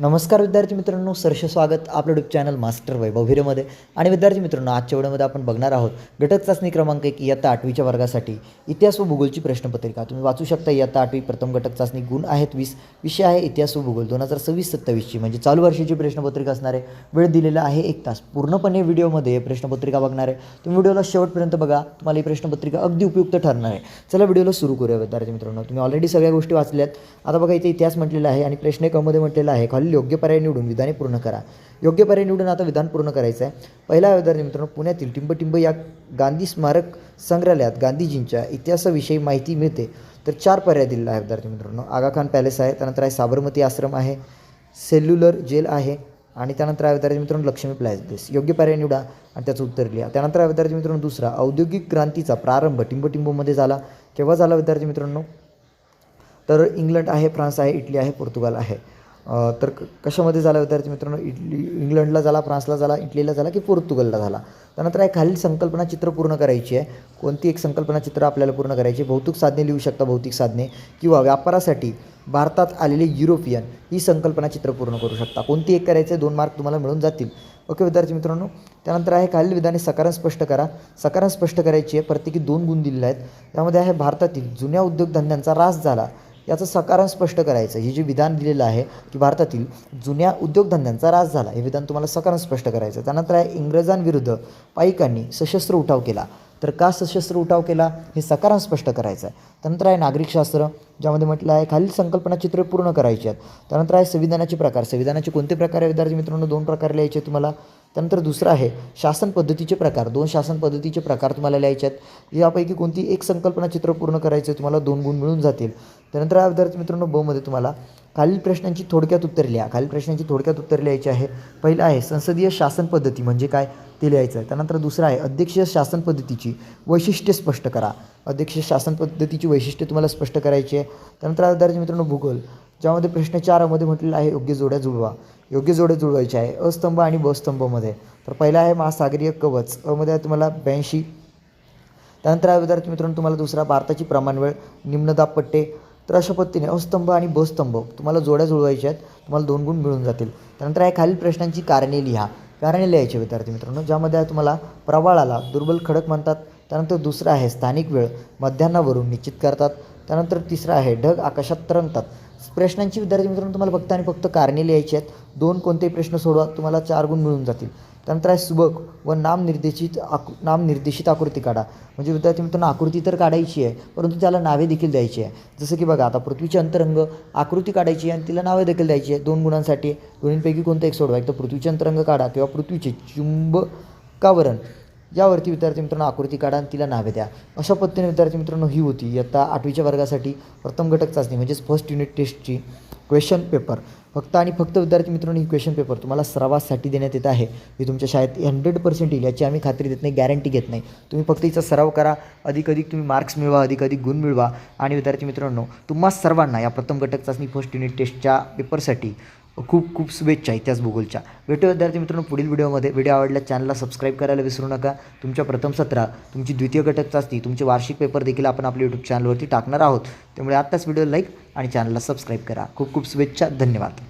नमस्कार विद्यार्थी मित्रांनो, सहर्ष स्वागत आपलं यूट्यूब चॅनल मास्टर वैभव व्हिडिओमध्ये. आणि विद्यार्थी मित्रांनो, आजच्या व्हिडिओमध्ये आपण बघणार आहोत घटक चाचणी क्रमांक 1 इयत्ता 8वीच्या वर्गासाठी इतिहास व भूगोलची प्रश्नपत्रिका. तुम्ही वाचू शकता. इयत्ता 8वी प्रथम घटक चाचणी गुण आहेत 20, विषय आहे इतिहास व भूगोल 2026-27ची म्हणजे चालू वर्षाची प्रश्नपत्रिका असणार आहे. वेळ दिलेला आहे 1 तास. पूर्णपणे व्हिडिओमध्ये प्रश्नपत्रिका बघणार आहे. तुम्ही व्हिडिओला शेवटपर्यंत बघा, तुम्हाला ही प्रश्नपत्रिका अगदी उपयुक्त ठरणार आहे. चला व्हिडिओला सुरू करूया. विद्यार्थी मित्रांनो, तुम्ही ऑलरेडी सगळ्या गोष्टी वाचल्यात. आता बघा, इथे इतिहास म्हटलेला आहे आणि प्रश्न 1 मध्ये म्हटलेलं आहे खालील योग्य पर्याय निवडून विधाने पूर्ण करा. योग्य पर्याय निवडून आता विधान पूर्ण करायचं आहे. पहिला विद्यार्थी मित्रांनो, पुण्यातील टिंबटिंब या गांधी स्मारक संग्रहालयात गांधीजींच्या इतिहासाविषयी माहिती मिळते. तर 4 पर्याय दिलेला आहे विद्यार्थी मित्रांनो. आगा खान पॅलेस आहे, त्यानंतर आहे साबरमती आश्रम आहे, सेल्युलर जेल आहे आणि त्यानंतर आहे विद्यार्थी मित्रांनो लक्ष्मी प्लॅझेस. योग्य पर्याय निवडा आणि त्याचं उत्तर लिहा. त्यानंतर आहे विद्यार्थी मित्रांनो दुसरा, औद्योगिक क्रांतीचा प्रारंभ टिंबटिंबमध्ये झाला. केव्हा झाला विद्यार्थी मित्रांनो? तर इंग्लंड आहे, फ्रान्स आहे, इटली आहे, पोर्तुगाल आहे. तर कशामध्ये झाला विद्यार्थी मित्रांनो? इंग्लंडला झाला, फ्रान्सला झाला, इटलीला झाला की पोर्तुगलला झाला. त्यानंतर आहे खालील संकल्पना चित्र पूर्ण करायची आहे. कोणती एक संकल्पना चित्र आपल्याला पूर्ण करायची? भौतिक साधने लिहू शकता, भौतिक साधने किंवा व्यापारासाठी भारतात आलेले युरोपियन ही संकल्पना चित्र पूर्ण करू शकता. कोणती एक करायचं आहे? 2 मार्क तुम्हाला मिळून जातील. ओके विद्यार्थी मित्रांनो. त्यानंतर आहे खालील विधाने सकारण स्पष्ट करा. सकारण स्पष्ट करायची आहे. प्रत्येकी 2 गुण दिलेले आहेत. त्यामध्ये आहे भारतातील जुन्या उद्योगधंद्यांचा ऱ्हास झाला. याचं सकारण स्पष्ट करायचं. हे जे विधान दिलेलं आहे की भारतातील जुन्या उद्योगधंद्यांचा ऱ्हास झाला, हे विधान तुम्हाला सकारण स्पष्ट करायचं. त्यानंतर आहे इंग्रजांविरुद्ध पाईकांनी सशस्त्र उठाव केला. तर का सशस्त्र उठाव केला हे सकारण स्पष्ट करायचं आहे. त्यानंतर आहे नागरिकशास्त्र, ज्यामध्ये म्हटलं आहे खालील संकल्पना चित्र पूर्ण करायची आहेत. त्यानंतर आहे संविधानाचे प्रकार. संविधानाचे कोणते प्रकार आहे विद्यार्थी मित्रांनो? 2 प्रकार लिहायचे तुम्हाला. त्यानंतर दुसरं आहे शासन पद्धतीचे प्रकार. 2 शासन पद्धतीचे प्रकार तुम्हाला लिहायचे आहेत. यापैकी कोणती एक संकल्पना चित्र पूर्ण करायचं, तुम्हाला 2 गुण मिळून जातील. त्यानंतर आहे विद्यार्थी मित्रांनो ब मध्ये तुम्हाला खालील प्रश्नांची थोडक्यात उत्तर लिहा. खालील प्रश्नांची थोडक्यात उत्तर लिहायची आहे. पहिलं आहे संसदीय शासन पद्धती म्हणजे काय ते लिहायचं आहे. त्यानंतर दुसरं आहे अध्यक्षीय शासन पद्धतीची वैशिष्ट्ये स्पष्ट करा. अध्यक्षीय शासन पद्धतीची वैशिष्ट्ये तुम्हाला स्पष्ट करायची आहे. त्यानंतर विद्यार्थी मित्रांनो भूगोल, ज्यामध्ये प्रश्न 4 मध्ये म्हटलेलं आहे योग्य जोड्या जुळवा. योग्य जोड्या जुळवायचे आहे अस्तंभ आणि बस्तंभमध्ये. तर पहिला आहे महासागरीय कवच, अमध्ये आहे तुम्हाला 82. त्यानंतर आहे विद्यार्थी मित्रांनो तुम्हाला दुसरा भारताची प्रमाणवेळ, निम्नदाब पट्टे. तर अशा पद्धतीने अस्तंभ आणि बस्तंभ तुम्हाला जोड्या जुळवायच्या आहेत. तुम्हाला 2 गुण मिळून जातील. त्यानंतर आहे खालील प्रश्नांची कारणे लिहा. कारणे लिहायचे विद्यार्थी मित्रांनो, ज्यामध्ये आहे तुम्हाला प्रवाळाला दुर्बल खडक म्हणतात. त्यानंतर दुसरं आहे स्थानिक वेळ मध्यान्हावरून निश्चित करतात. त्यानंतर तिसरं आहे ढग आकाशात तरंगतात. प्रश्नांची विद्यार्थी मित्रांनो तुम्हाला फक्त आणि फक्त कारणे लिहायची आहेत. 2 कोणतेही प्रश्न सोडवा, तुम्हाला 4 गुण मिळून जातील. त्यानंतर आहे सुबक व नामनिर्देशित आकृती काढा. म्हणजे विद्यार्थी मित्रांनो आकृती तर काढायची आहे, परंतु त्याला नावे देखील द्यायची आहे. जसं की बघा, आता पृथ्वीचे अंतरंग आकृती काढायची आहे आणि तिला नावे देखील द्यायची आहे. 2 गुणांसाठी दोन्हीपैकी कोणतं एक सोडवा. एक तर पृथ्वीचे अंतरंग काढा किंवा पृथ्वीचे चुंबकावरण यावरती विद्यार्थी मित्रांनो आकृती काढा आणि तिला नावे द्या. अशा पद्धतीने विद्यार्थी मित्रांनो ही होती इयत्ता 8वीच्या वर्गासाठी प्रथम घटक चाचणी म्हणजेच फर्स्ट युनिट टेस्टची क्वेश्चन पेपर. फक्त आणि फक्त विद्यार्थी मित्रांनो ही क्वेश्चन पेपर तुम्हाला सरावासाठी देण्यात येत आहे. ही तुमच्या शाळेत 100% येईल याची आम्ही खात्री देत नाही, गॅरंटी घेत नाही. तुम्ही फक्त हिचा सराव करा, अधिक तुम्ही मार्क्स मिळवा, अधिक गुण मिळवा. आणि विद्यार्थी मित्रांनो तुम्हा सर्वांना या प्रथम घटक चाचणी फर्स्ट युनिट टेस्टच्या पेपरसाठी खूप खूप शुभेच्छा इतिहास भूगोलच्या. भेटू विद्यार्थी मित्रांनो पुढील व्हिडिओमध्ये. व्हिडिओ आवडल्यास चॅनलला सबस्क्राईब करायला विसरू नका. तुमच्या प्रथम सत्र, तुमची द्वितीय घटक चाचणी, तुमचे वार्षिक पेपर देखील आपण आपल्या यूट्यूब चॅनलवरती टाकणार आहोत. त्यामुळे आत्ताच व्हिडिओ लाईक आणि चॅनलला सबस्क्राईब करा. खूप खूप शुभेच्छा. धन्यवाद.